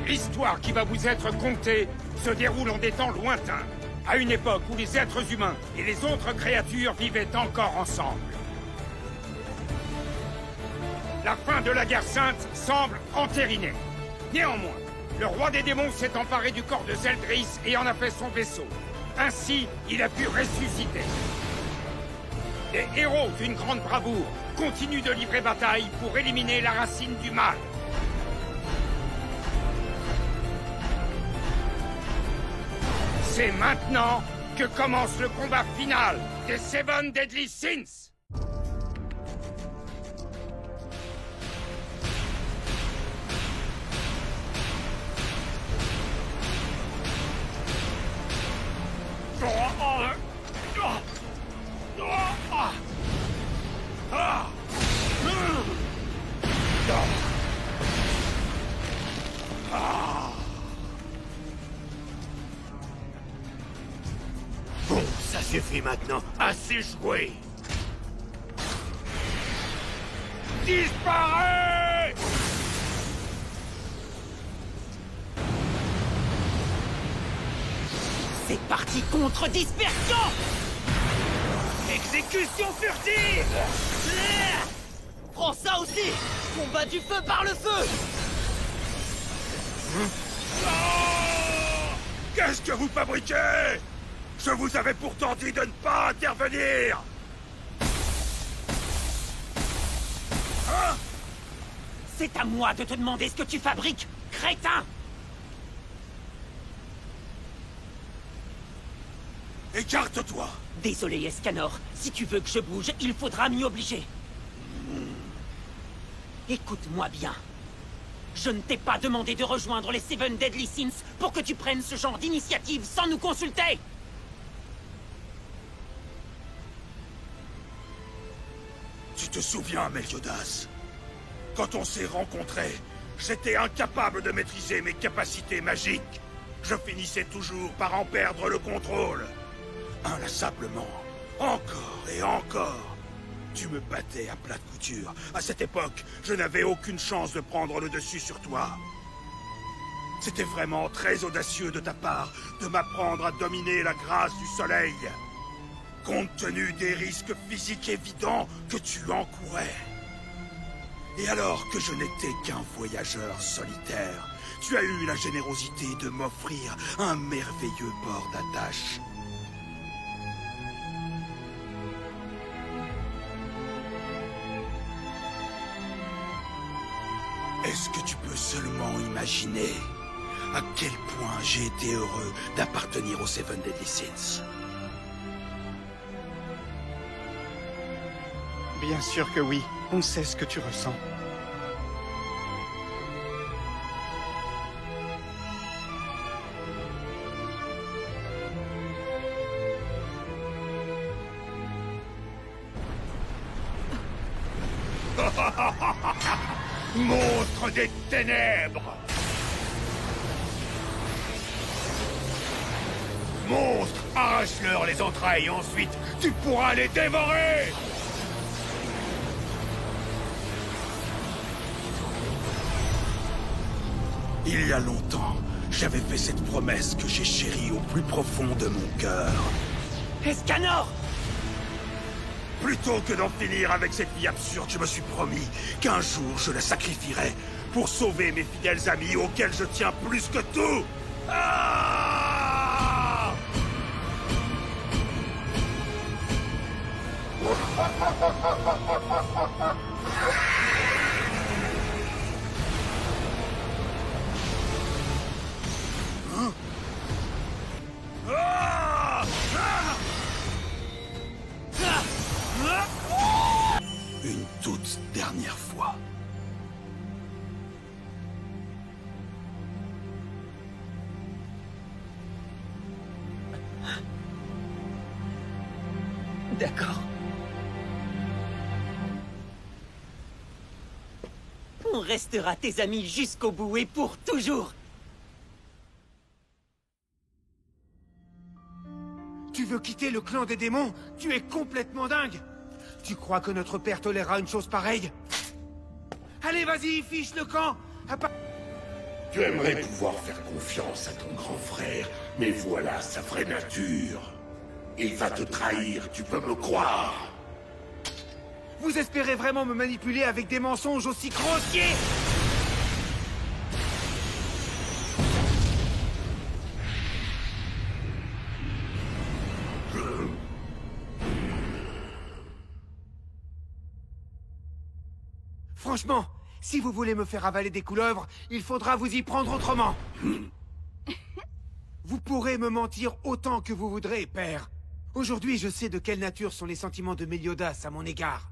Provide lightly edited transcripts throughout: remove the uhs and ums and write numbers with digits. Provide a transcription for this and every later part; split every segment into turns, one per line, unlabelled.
L'histoire qui va vous être contée se déroule en des temps lointains, à une époque où les êtres humains et les autres créatures vivaient encore ensemble. La fin de la guerre sainte semble entérinée. Néanmoins, le roi des démons s'est emparé du corps de Zeldris et en a fait son vaisseau. Ainsi, il a pu ressusciter. Les héros d'une grande bravoure continuent de livrer bataille pour éliminer la racine du mal. C'est maintenant que commence le combat final des Seven Deadly Sins.
Bon, ça suffit maintenant. Assez joué.
Disparez!
C'est parti contre dispersion! Exécution furtive! Prends ça aussi! Combat du feu par le feu!
Qu'est-ce que vous fabriquez? Je vous avais pourtant dit de ne pas intervenir! Hein?
C'est à moi de te demander ce que tu fabriques, crétin!
Écarte-toi!
Désolé, Escanor. Si tu veux que je bouge, il faudra m'y obliger. Écoute-moi bien. Je ne t'ai pas demandé de rejoindre les Seven Deadly Sins pour que tu prennes ce genre d'initiative sans nous consulter!
Tu te souviens, Meliodas? Quand on s'est rencontrés, j'étais incapable de maîtriser mes capacités magiques. Je finissais toujours par en perdre le contrôle. Inlassablement, encore et encore. Tu me battais à plate couture. À cette époque, je n'avais aucune chance de prendre le dessus sur toi. C'était vraiment très audacieux de ta part de m'apprendre à dominer la grâce du soleil. Compte tenu des risques physiques évidents que tu encourais. Et alors que je n'étais qu'un voyageur solitaire, tu as eu la générosité de m'offrir un merveilleux port d'attache. Est-ce que tu peux seulement imaginer à quel point j'ai été heureux d'appartenir aux Seven Deadly Sins?
Bien sûr que oui, on sait ce que tu ressens.
Monstre des ténèbres! Monstre, arrache-leur les entrailles, ensuite tu pourras les dévorer! Il y a longtemps, j'avais fait cette promesse que j'ai chérie au plus profond de mon cœur.
Escanor!
Plutôt que d'en finir avec cette vie absurde, je me suis promis qu'un jour je la sacrifierais pour sauver mes fidèles amis auxquels je tiens plus que tout. Ah! Hein? Ah! Ah! Une toute dernière fois.
D'accord. On restera tes amis jusqu'au bout et pour toujours.
Tu veux quitter le clan des démons? Tu es complètement dingue! Tu crois que notre père tolérera une chose pareille? Allez, vas-y, fiche le camp!
Tu aimerais pouvoir faire confiance à ton grand frère, mais voilà sa vraie nature. Il va te trahir, tu peux me croire.
Vous espérez vraiment me manipuler avec des mensonges aussi grossiers? Franchement, si vous voulez me faire avaler des couleuvres, il faudra vous y prendre autrement. Vous pourrez me mentir autant que vous voudrez, père. Aujourd'hui, je sais de quelle nature sont les sentiments de Meliodas à mon égard.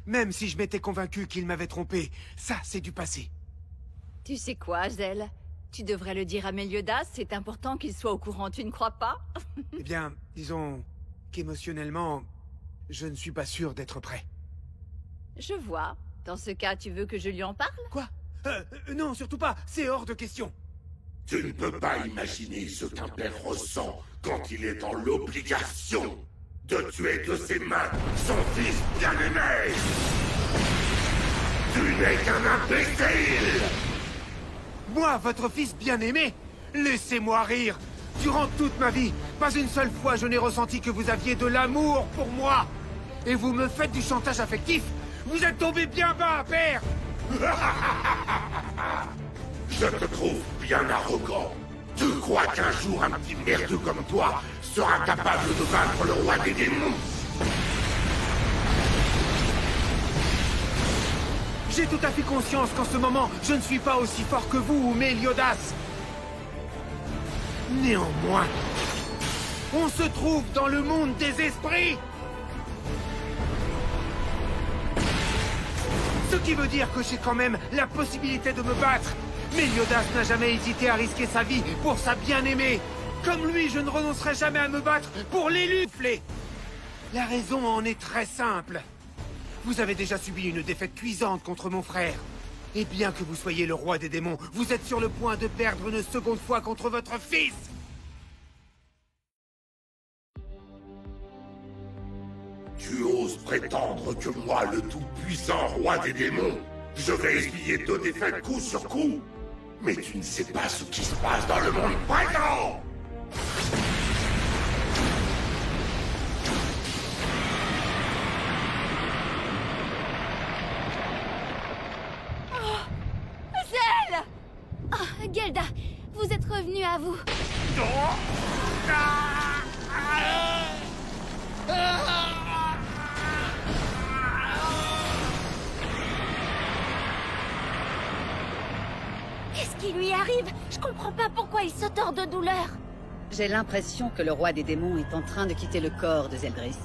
Même si je m'étais convaincu qu'il m'avait trompé, ça, c'est du passé.
Tu sais quoi, Zell? Tu devrais le dire à Meliodas, c'est important qu'il soit au courant, tu ne crois pas?
Eh bien, disons qu'émotionnellement, je ne suis pas sûr d'être prêt.
Je vois. Dans ce cas, tu veux que je lui en parle?
Quoi? Non, surtout pas, c'est hors de question.
Tu ne peux pas imaginer ce qu'un père ressent quand il est dans l'obligation de tuer de ses mains son fils bien-aimé. Tu n'es qu'un imbécile.
Moi, votre fils bien-aimé? Laissez-moi rire. Durant toute ma vie, pas une seule fois je n'ai ressenti que vous aviez de l'amour pour moi. Et vous me faites du chantage affectif? Vous êtes tombé bien bas, père.
Je te trouve bien arrogant. Tu crois qu'un jour un petit merdeux comme toi sera capable de vaincre le roi des démons?
J'ai tout à fait conscience qu'en ce moment, je ne suis pas aussi fort que vous ou Meliodas. Néanmoins, on se trouve dans le monde des esprits. Ce qui veut dire que j'ai quand même la possibilité de me battre. Meliodas n'a jamais hésité à risquer sa vie pour sa bien-aimée. Comme lui, je ne renoncerai jamais à me battre pour l'élu. La raison en est très simple. Vous avez déjà subi une défaite cuisante contre mon frère. Et bien que vous soyez le roi des démons, vous êtes sur le point de perdre une seconde fois contre votre fils.
Tu oses prétendre que moi, le tout-puissant roi des démons, je vais essuyer 2 défaites coup sur coup? Mais tu ne sais pas ce qui se passe dans le monde présent!
Zell! Oh, Gelda, vous êtes revenu à vous. Qu'est-ce qui lui arrive? Je comprends pas pourquoi il se tord de douleur.
J'ai l'impression que le roi des démons est en train de quitter le corps de Zeldris.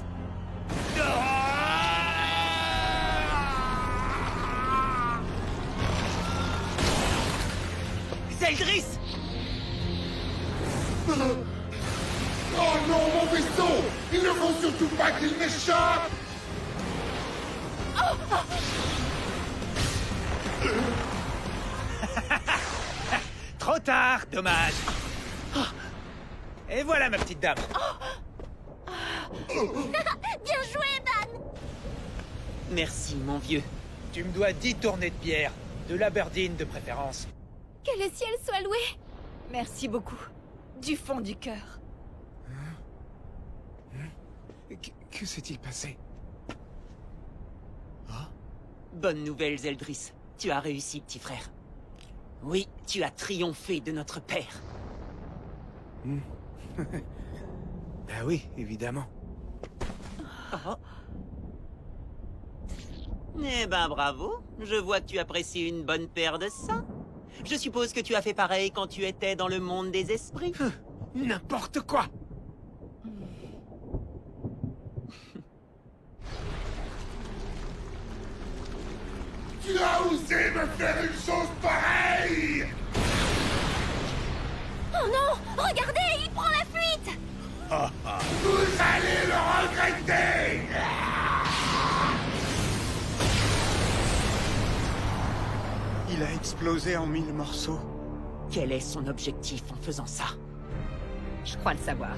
Zeldris!
Oh non, mon vaisseau! Il ne faut surtout pas qu'il m'échappe!
Trop tard, dommage. Et voilà, ma petite dame.
Bien joué, Ban!
Merci, mon vieux.
Tu me dois 10 tournées de bière. De l'Aberdeen, de préférence.
Que le ciel soit loué! Merci beaucoup. Du fond du cœur.
Que s'est-il passé?
Bonne nouvelle, Zeldris. Tu as réussi, petit frère. Oui, tu as triomphé de notre père.
Bah oui, évidemment.
Oh. Eh ben bravo, je vois que tu apprécies une bonne paire de seins. Je suppose que tu as fait pareil quand tu étais dans le monde des esprits.
N'importe quoi!
Tu as osé me faire une chose pareille!
Oh non! Regardez, il prend la fuite!
Vous allez le regretter!
Il a explosé en 1000 morceaux.
Quel est son objectif en faisant ça?
Je crois le savoir.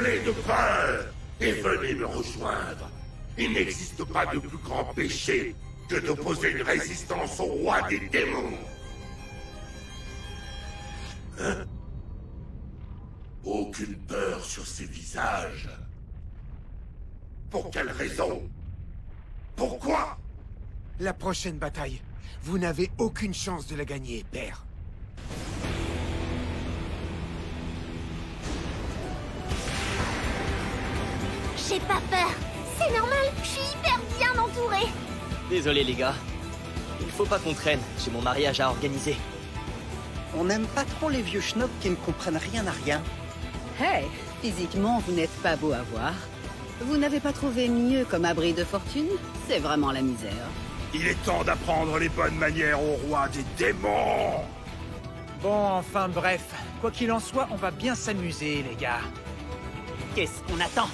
hurlez de peur et venez me rejoindre. Il n'existe pas de plus grand péché que d'opposer une résistance au roi des démons. Hein? Aucune peur sur ces visages. Pour quelle raison? Pourquoi?
La prochaine bataille, vous n'avez aucune chance de la gagner, père.
J'ai pas peur. C'est normal, je suis hyper bien entourée.
Désolé les gars. Il faut pas qu'on traîne, j'ai mon mariage à organiser.
On n'aime pas trop les vieux schnocks qui ne comprennent rien à rien.
Hey, physiquement, vous n'êtes pas beau à voir. Vous n'avez pas trouvé mieux comme abri de fortune? C'est vraiment la misère.
Il est temps d'apprendre les bonnes manières au roi des démons!
Bon, enfin bref. Quoi qu'il en soit, on va bien s'amuser, les gars.
Qu'est-ce qu'on attend?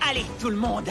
Allez, tout le monde!